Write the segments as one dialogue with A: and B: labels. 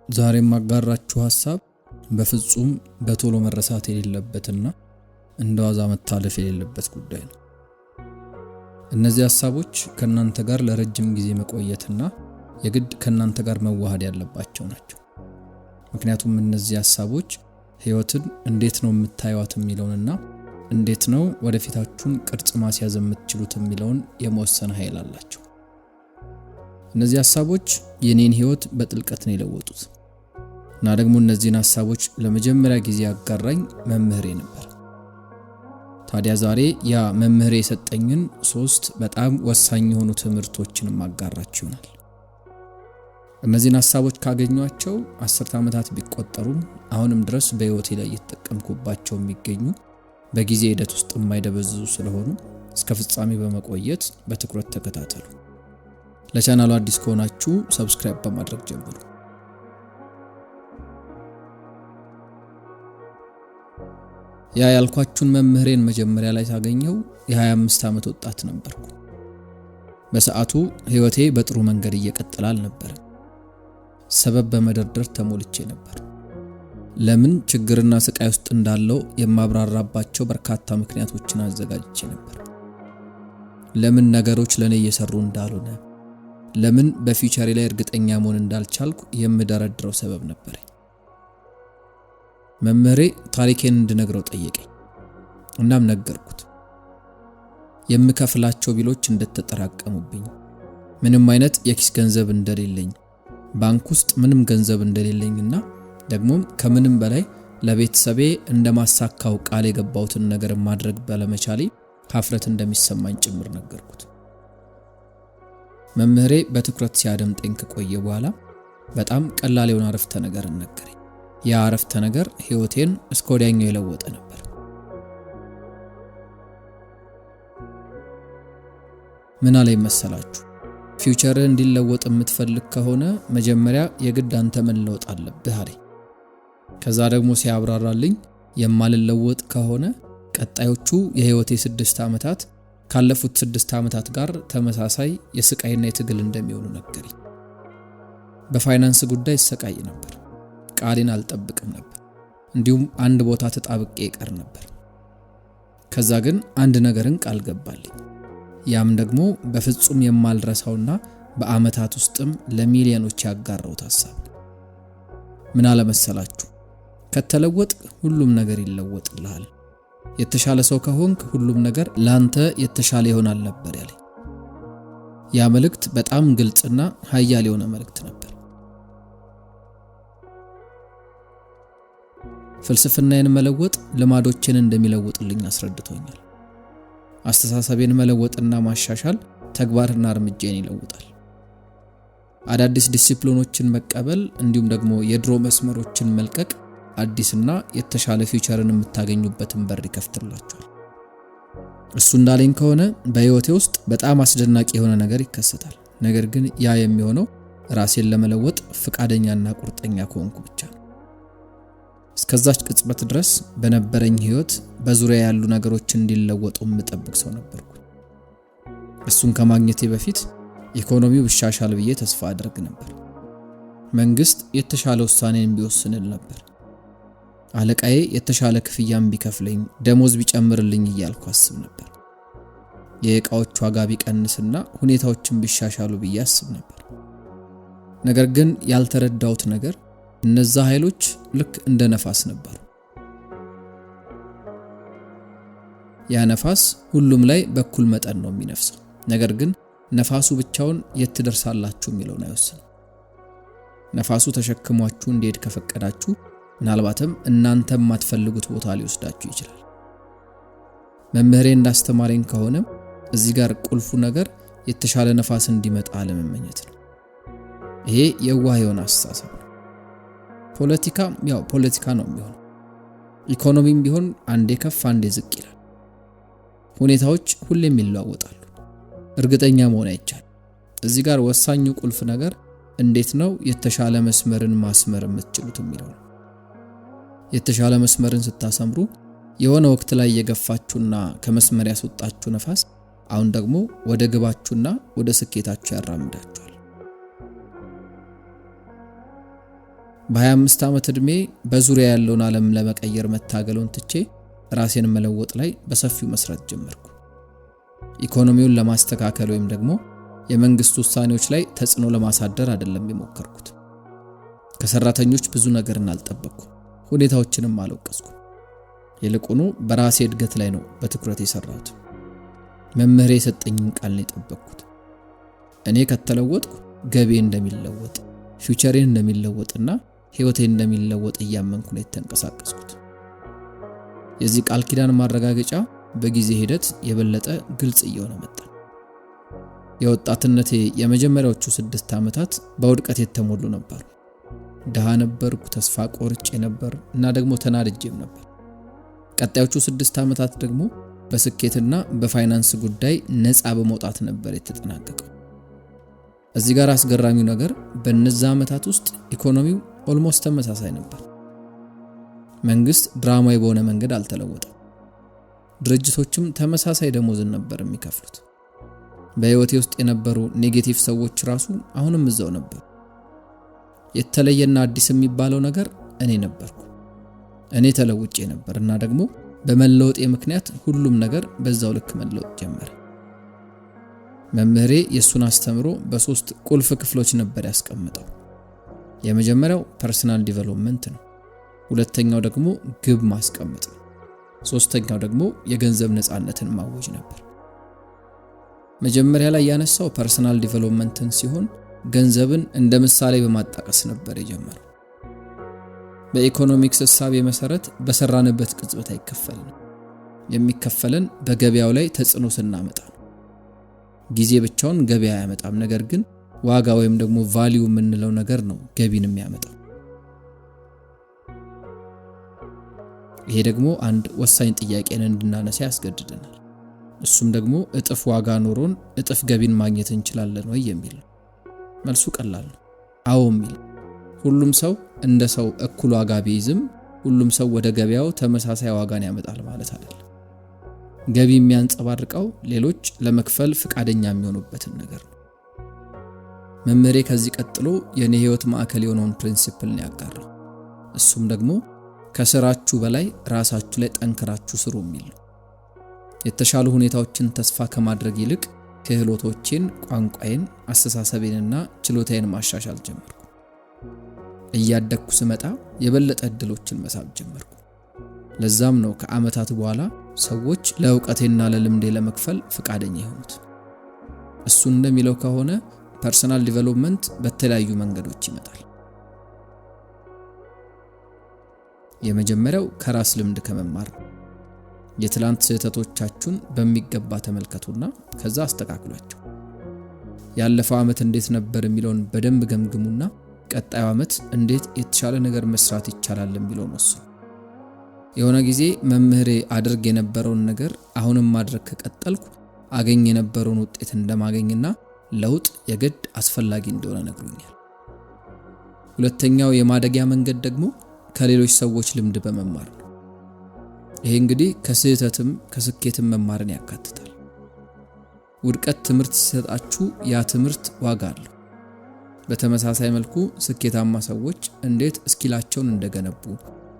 A: ዛሬም ማጋራችሁ ሐሳብ በፍጹም በቶሎ መረሳት የሌለበትና እንደዋዛ መታለፍ የሌለበት ጉዳይ ነው። እነዚህ ሐሳቦች ከናንተ ጋር ለረጅም ጊዜ መቆየትና የግድ ከናንተ ጋር መዋሃድ ያለባቸው ናቸው። ምክንያቱም እነዚህ ሐሳቦች ህይወትን እንዴት ነው የምታዩት የሚለውንና እንዴት ነው ወደፊታችሁን ቅርጽ ማስያዝ የምትችሉት የሚለውን የመወሰን ኃይል አላቸው። እነዚህ ሐሳቦች የኔን ህይወት በጥልቀት ነው የለወጡት። እና ደግሞ እነዚህን ሐሳቦች ለመጀመሪያ ጊዜ ያጋራኝ መምህሬ ነበር። ታዲያ ዛሬ ያ መምህሬ የሰጠኝን 3 በጣም ወሳኝ የሆኑ ትምህርቶችን ማጋራችሁ ይሆናል። እነዚህን ሐሳቦች ካገኟቸው 10 ዓመታት ቢቆጠሩም አሁንም ድረስ በህይወቴ ላይ እየተጠቀምኩባቸው የሚገኙ በጊዜ ሂደት ውስጥ የማይደበዝዙ ስለሆኑ እስከ ፍጻሜ በመቆየት በትኩረት ተከታተሉ። ለቻናሉ አዲስ ከሆናችሁ ሰብስክራይብ በማድረግ ጀምሩ። ያ ያልኳችሁን መምህሬን መጀመሪያ ላይ ታገኘው የ25 ዓመት ወጣት ነበርኩ። በሰዓቱ ህይወቴ በጥሩ መንገድ እየቀጠለ አልነበረ። ሰበብ በመደርደር ተሞልቼ ነበር። ለምን ችግርና ስቃይ ውስጥ እንዳለው የማብራራባቸው በርካታ ምክንያቶችን አዘጋጅቼ ነበር። ለምን ነገሮች ለኔ እየሰሩ እንዳልሆነ፣ ለምን በፊውቸሬ ላይ እርግጠኛ መሆን እንዳልቻልኩ የምደረድረው ሰበብ ነበር። መምህሬ ታሪኬን እንድነግረው ጠየቀኝ። እናም ነገርኩት። የምከፍላቸው ቢሎች እንደተጠራቀሙብኝ፣ ምንም አይነት የኪስ ገንዘብ እንደሌለኝ፣ ባንክ ውስጥ ምንም ገንዘብ እንደሌለኝና ደግሞ ከምንም በላይ ለቤተሰቤ እንደማሳካው ቃል የገባሁትን ነገር ማድረግ ባለመቻሌ ሀፍረት እንደሚሰማኝ ጭምር ነገርኩት። መምህሬ በትኩረት ሲያደምጠኝ ከቆየ በኋላ በጣም ቀላል የሆነ አረፍተ ነገር ነገረኝ። ያ አረፍተ ነገር ህይወቴን እስከ ወዲያኛው የለወጠ ነበር። ምን አለኝ መሰላችሁ? ፊውቸር እንዲለወጥ የምትፈልግ ከሆነ መጀመሪያ የግድ አንተ መለወጥ አለብህ አለኝ። ከዛ ደግሞ ሲያብራራልኝ የማልለወጥ ከሆነ ቀጣዮቹ የህይወቴ 6 ዓመታት ካለፉት 6 ዓመታት ጋር ተመሳሳይ የስቃይና የትግል እንደሚሆኑ ነገረኝ። በፋይናንስ ጉዳይ ሰቃይ ነበር። ቃሌን አልጠብቅም ነበር። እንዲሁም አንድ ቦታ ተጣብቄ ይቀር ነበር። ከዛ ግን አንድ ነገርን ቃል ገባልኝ። ያም ደግሞ በፍጹም የማልረሳውና በአመታት ውስጥም ለሚሊዮኖች ያጋራሁት ሐሳብ። ምን አለ መሰላችሁ? ከተለወጥ ሁሉም ነገር ይለወጥልሃል። የተሻለ ሰው ከሆንክ ሁሉም ነገር ላንተ የተሻለ ይሆናል ነበር ያለኝ። ያ መልእክት በጣም ግልጽና ኃያል የሆነ መልእክት ነበር። ፍልስፍናዬን መለወጥ ልማዶችን እንደሚለውጥልኝ አስረድቶኛል። አስተሳሰቤን መለወጥና ማሻሻል ተግባርና እርምጃን ይለውጣል። አዳዲስ ዲሲፕሊኖችን መቀበል እንዲሁም ደግሞ የድሮ መስመሮችን መልቀቅ አዲስና የተሻለ ፊውቸርን የምታገኙበትን በር ይከፍትላችኋል። እሱ እንዳለኝ ከሆነ በህይወቴ ውስጥ በጣም አስደናቂ የሆነ ነገር ይከሰታል። ነገር ግን ያ የሚሆነው ራሴን ለመለወጥ ፍቃደኛና ቁርጠኛ ከሆንኩ ብቻ ነው። እስከዛች ቅጽበት ድረስ በነበረኝ ህይወት በዙሪያ ያሉ ነገሮች እንዲለወጡ የምጠብቅ ሰው ነበርኩ። እሱን ከማግኘቴ በፊት ኢኮኖሚው ይሻሻል ብዬ ተስፋ አድርግ ነበር። መንግስት የተሻለ ውሳኔን ቢወስንል ነበር። አለቃዬ የተሻለ ክፍያም ቢከፍለኝ፣ ደሞዝ ቢጨምርልኝ እያልኩ አስብ ነበር። የእቃዎች ዋጋ ቢቀንስና ሁኔታዎችን ቢሻሻሉ ብዬ አስብ ነበር። ነገር ግን ያልተረዳሁት ነገር እነዛ ኃይሎች ልክ እንደ ነፋስ ነበሩ። ያ ነፋስ ሁሉም ላይ በኩል መጠን ነው የሚነፍሰው። ነገር ግን ነፋሱ ብቻውን የት ትደርሳላችሁ የሚለውን አይወስንም። ነፋሱ ተሸክሟችሁ እንዲሄድ ከፈቀዳችሁ ምናልባትም እናንተ የማትፈልጉት ቦታ ሊወስዳችሁ ይችላል። መምህሬ እንዳስተማረኝ ከሆነ እዚህ ጋር ቁልፉ ነገር የተሻለ ነፋስ እንዲመጣ ለመመኘት ነው። ይሄ የዋህ የሆነ አስተሳሰብ ነው። ፖለቲካ ነው የሚሆነው። ኢኮኖሚም ቢሆን አንዴ ከፍ አንዴ ዝቅ ይላል። ሁኔታዎች ሁሌም ይለዋወጣሉ። እርግጠኛ መሆን አይቻልም። እዚህ ጋር ወሳኙ ቁልፍ ነገር እንዴት ነው የተሻለ መስመርን ማስመር የምትችሉት የሚለው ነው። የተሻለ መስመርን ስታሰምሩ የሆነ ወቅት ላይ የገፋችሁና ከመስመር ያስወጣችሁ ነፋስ አሁን ደግሞ ወደ ግባችሁና ወደ ስኬታችሁ ያራምዳችኋል። በ25 ዓመት ዕድሜ በዙሪያ ያለውን ዓለም ለመቀየር መታገሉን ትቼ ራሴን መለወጥ ላይ በሰፊው መስራት ጀመርኩ። ኢኮኖሚውን ለማስተካከል ወይም ደግሞ የመንግስት ውሳኔዎች ላይ ተጽዕኖ ለማሳደር አይደለም የሞከርኩት። ከሰራተኞች ብዙ ነገርን አልጠበቅኩም፣ ሁኔታዎችንም አልወቀስኩም። ይልቁኑ በራሴ እድገት ላይ ነው በትኩረት የሰራሁት። መምህሬ የሰጠኝን ቃል ነው የጠበቅኩት። እኔ ከተለወጥኩ ገቤ እንደሚለወጥ፣ ፊውቸሬን እንደሚለወጥና ህይወቴ እንደሚለወጥ እያመንኩ ነው የተንቀሳቀስኩት። የዚህ ቃል ኪዳን ማረጋገጫ በጊዜ ሂደት የበለጠ ግልጽ እየሆነ መጣ። የወጣትነቴ የመጀመሪያዎቹ 6 ዓመታት በውድቀት የተሞሉ ነበሩ። ደሃ ነበርኩ፣ ተስፋ ቆርጬ ነበር እና ደግሞ ተናድጄም ነበር። ቀጣዮቹ 6 ዓመታት ደግሞ በስኬትና በፋይናንስ ጉዳይ ነፃ በመውጣት ነበር የተጠናቀቀው። እዚህ ጋር አስገራሚው ነገር በእነዛ ዓመታት ውስጥ ኢኮኖሚው ኦልሞስት ተመሳሳይ ነበር። መንግስት ድራማዊ በሆነ መንገድ አልተለወጠም። ድርጅቶችም ተመሳሳይ ደሞዝን ነበር የሚከፍሉት። በህይወቴ ውስጥ የነበሩ ኔጌቲቭ ሰዎች ራሱ አሁንም እዛው ነበሩ። የተለየና አዲስ የሚባለው ነገር እኔ ነበርኩ። እኔ ተለውጬ ነበርና ደግሞ በመለወጤ ምክንያት ሁሉም ነገር በዛው ልክ መለወጥ ጀመረ። መምህሬ የሱን አስተምሮ በ3 ቁልፍ ክፍሎች ነበር ያስቀምጠው። የመጀመሪያው ፐርሰናል ዲቨሎፕመንት ነው። ሁለተኛው ደግሞ ግብ ማስቀመጥ ነው። ሶስተኛው ደግሞ የገንዘብ ነፃነትን ማወጅ ነበር። መጀመሪያ ላይ ያነሳው ፐርሰናል ዲቨሎፕመንትን ሲሆን ገንዘብን እንደ ምሳሌ በማጣቀስ ነበር የጀመረው። በኢኮኖሚክስ ሐሳብ መሰረት በሰራንበት ቅጽበት አይከፈልንም። የሚከፈለን በገበያው ላይ ተጽዕኖ ስናመጣ ነው። ጊዜ ብቻውን ገበያ አያመጣም፣ ነገር ግን ዋጋ ወይም ደግሞ ቫልዩ የምንለው ነገር ነው ገቢን የሚያመጣው። ይሄ ደግሞ አንድ ወሳኝ ጥያቄን እንድናነሳ ያስገድደናል። እሱም ደግሞ እጥፍ ዋጋ ኖሮን እጥፍ ገቢን ማግኘት እንችላለን ወይ የሚል ነው። መልሱ ቀላል ነው፣ አዎ የሚል። ሁሉም ሰው እንደ ሰው እኩል ዋጋ ቢይዝም ሁሉም ሰው ወደ ገበያው ተመሳሳይ ዋጋን ያመጣል ማለት አይደለም። ገቢ የሚያንጸባርቀው ሌሎች ለመክፈል ፍቃደኛ የሚሆኑበትን ነገር ነው። መምህሬ ከዚህ ቀጥሎ የኔ ህይወት ማዕከል የሆነውን ፕሪንሲፕል ነው ያጋራው። እሱም ደግሞ ከስራችሁ በላይ ራሳችሁ ላይ ጠንክራችሁ ስሩ የሚል ነው። የተሻሉ ሁኔታዎችን ተስፋ ከማድረግ ይልቅ ክህሎቶቼን፣ ቋንቋዬን፣ አስተሳሰቤንና ችሎታዬን ማሻሻል ጀመርኩ። እያደግኩ ስመጣ የበለጠ እድሎችን መሳብ ጀመርኩ። ለዛም ነው ከዓመታት በኋላ ሰዎች ለእውቀቴና ለልምዴ ለመክፈል ፍቃደኛ የሆኑት። እሱ እንደሚለው ከሆነ ፐርሰናል ዲቨሎፕመንት በተለያዩ መንገዶች ይመጣል። የመጀመሪያው ከራስ ልምድ ከመማር ነው። የትላንት ስህተቶቻችሁን በሚገባ ተመልከቱና ከዛ አስተካክሏቸው። ያለፈው ዓመት እንዴት ነበር የሚለውን በደንብ ገምግሙና ቀጣዩ ዓመት እንዴት የተሻለ ነገር መስራት ይቻላል የሚለውን ወስኑ። የሆነ ጊዜ መምህሬ አድርግ የነበረውን ነገር አሁንም ማድረግ ከቀጠልኩ አገኝ የነበረውን ውጤት እንደማገኝና ለውጥ የግድ አስፈላጊ እንደሆነ ነግሮኛል። ሁለተኛው የማደጊያ መንገድ ደግሞ ከሌሎች ሰዎች ልምድ በመማር ነው። ይሄ እንግዲህ ከስህተትም ከስኬትም መማርን ያካትታል። ውድቀት ትምህርት ሲሰጣችሁ ያ ትምህርት ዋጋ አለው። በተመሳሳይ መልኩ ስኬታማ ሰዎች እንዴት ስኪላቸውን እንደገነቡ፣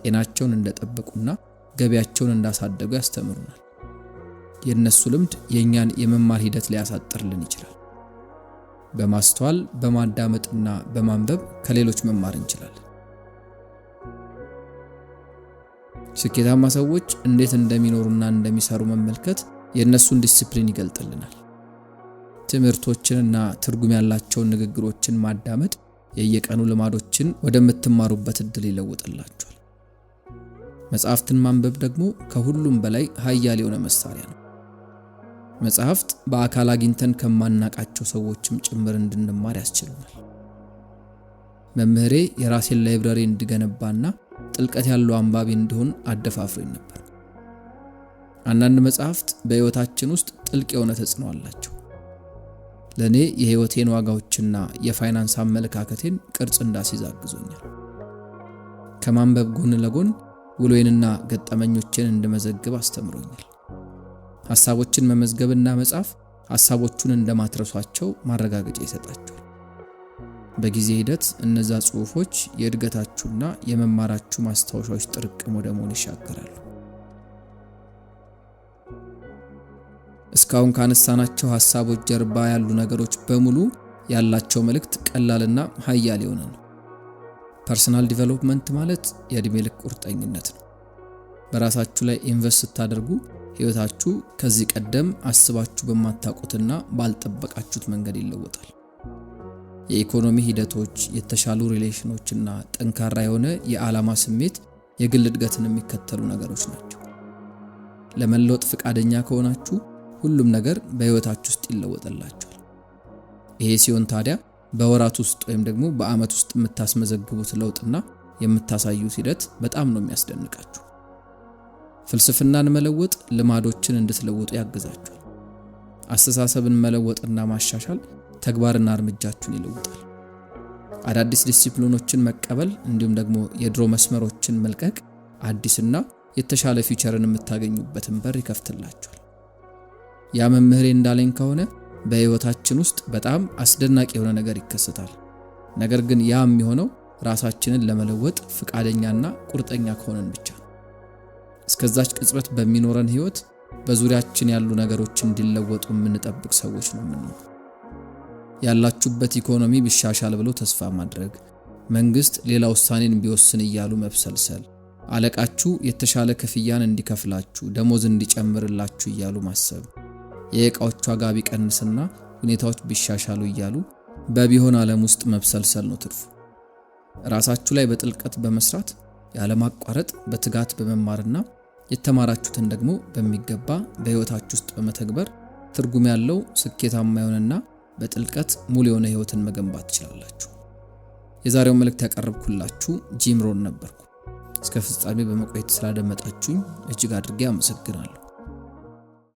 A: ጤናቸውን እንደጠበቁና ገቢያቸውን እንዳሳደጉ ያስተምሩናል። የነሱ ልምድ የኛን የመማር ሂደት ሊያሳጥርልን ይችላል። በማስተዋል በማዳመጥና በማንበብ ከሌሎች መማር እንችላለን። ስኬታማ ሰዎች እንዴት እንደሚኖሩና እንደሚሰሩ መመልከት የነሱን ዲሲፕሊን ይገልጥልናል። ትምህርቶችንና ትርጉም ያላቸውን ንግግሮችን ማዳመጥ የየቀኑ ልማዶችን ወደምትማሩበት እድል ይለውጥላችኋል። መጽሐፍትን ማንበብ ደግሞ ከሁሉም በላይ ኃያል የሆነ መሳሪያ ነው። መጽሐፍት በአካል አግኝተን ከማናቃቸው ሰዎችም ጭምር እንድንማር ያስችሉናል። መምህሬ የራሴን ላይብረሪ እንድገነባና ጥልቀት ያለው አንባቢ እንድሆን አደፋፍሮኝ ነበር። አንዳንድ መጽሐፍት በህይወታችን ውስጥ ጥልቅ የሆነ ተጽዕኖ አላቸው። ለኔ የህይወቴን ዋጋዎችና የፋይናንስ አመለካከቴን ቅርጽ እንዳስይዝ አግዞኛል። ከማንበብ ጎን ለጎን ውሎዬንና ገጠመኞቼን እንድመዘግብ አስተምሮኛል። ሐሳቦችን መመዝገብና መጻፍ ሐሳቦቹን እንደማትረሷቸው ማረጋገጫ ይሰጣቸዋል። በጊዜ ሂደት እነዛ ጽሁፎች የእድገታችሁና የመማራችሁ ማስታወሻዎች ጥርቅም ወደ መሆን ይሻገራሉ። እስካሁን ካነሳናቸው ሐሳቦች ጀርባ ያሉ ነገሮች በሙሉ ያላቸው መልእክት ቀላልና ኃያል የሆነ ነው። ፐርሰናል ዲቨሎፕመንት ማለት የእድሜ ልክ ቁርጠኝነት ነው። በራሳችሁ ላይ ኢንቨስት ስታደርጉ ህይወታችሁ ከዚህ ቀደም አስባችሁ በማታውቁትና ባልጠበቃችሁት መንገድ ይለወጣል። የኢኮኖሚ ሂደቶች፣ የተሻሉ ሪሌሽኖችና ጠንካራ የሆነ የዓላማ ስሜት የግል እድገትን የሚከተሉ ነገሮች ናቸው። ለመለወጥ ፈቃደኛ ከሆናችሁ ሁሉም ነገር በህይወታችሁ ውስጥ ይለወጥላችኋል። ይሄ ሲሆን ታዲያ በወራት ውስጥ ወይም ደግሞ በአመት ውስጥ የምታስመዘግቡት ለውጥና የምታሳዩት ሂደት በጣም ነው የሚያስደንቃችሁ። ፍልስፍናን መለወጥ ልማዶችን እንድትለውጡ ያግዛችኋል። አስተሳሰብን መለወጥና ማሻሻል ተግባርና እርምጃችሁን ይለውጣል። አዳዲስ ዲሲፕሊኖችን መቀበል እንዲሁም ደግሞ የድሮ መስመሮችን መልቀቅ አዲስና የተሻለ ፊውቸርን የምታገኙበትን በር ይከፍትላችኋል። ያ መምህሬ እንዳለኝ ከሆነ በህይወታችን ውስጥ በጣም አስደናቂ የሆነ ነገር ይከሰታል። ነገር ግን ያ የሚሆነው ራሳችንን ለመለወጥ ፈቃደኛና ቁርጠኛ ከሆነን ብቻ ነው። እስከዛች ቅጽበት በሚኖረን ህይወት በዙሪያችን ያሉ ነገሮች እንዲለወጡ የምንጠብቅ ሰዎች ነው የምንሆነው። ያላችሁበት ኢኮኖሚ ቢሻሻል ብሎ ተስፋ ማድረግ፣ መንግስት ሌላ ውሳኔን ቢወስን እያሉ መብሰልሰል፣ አለቃችሁ የተሻለ ክፍያን እንዲከፍላችሁ ደሞዝ እንዲጨምርላችሁ እያሉ ማሰብ፣ የእቃዎች ዋጋ ቢቀንስና ሁኔታዎች ቢሻሻሉ እያሉ በቢሆን ዓለም ውስጥ መብሰልሰል ነው ትርፉ። ራሳችሁ ላይ በጥልቀት በመስራት ያለማቋረጥ በትጋት በመማርና የተማራችሁትን ደግሞ በሚገባ በህይወታችሁ ውስጥ በመተግበር ትርጉም ያለው ስኬታማ የሆነና በጥልቀት ሙሉ የሆነ ህይወትን መገንባት ትችላላችሁ። የዛሬው መልእክት ያቀርብኩላችሁ ጂም ሮን ነበርኩ። እስከ ፍጻሜ በመቆየት ስላደመጣችሁኝ እጅግ አድርጌ አመሰግናለሁ።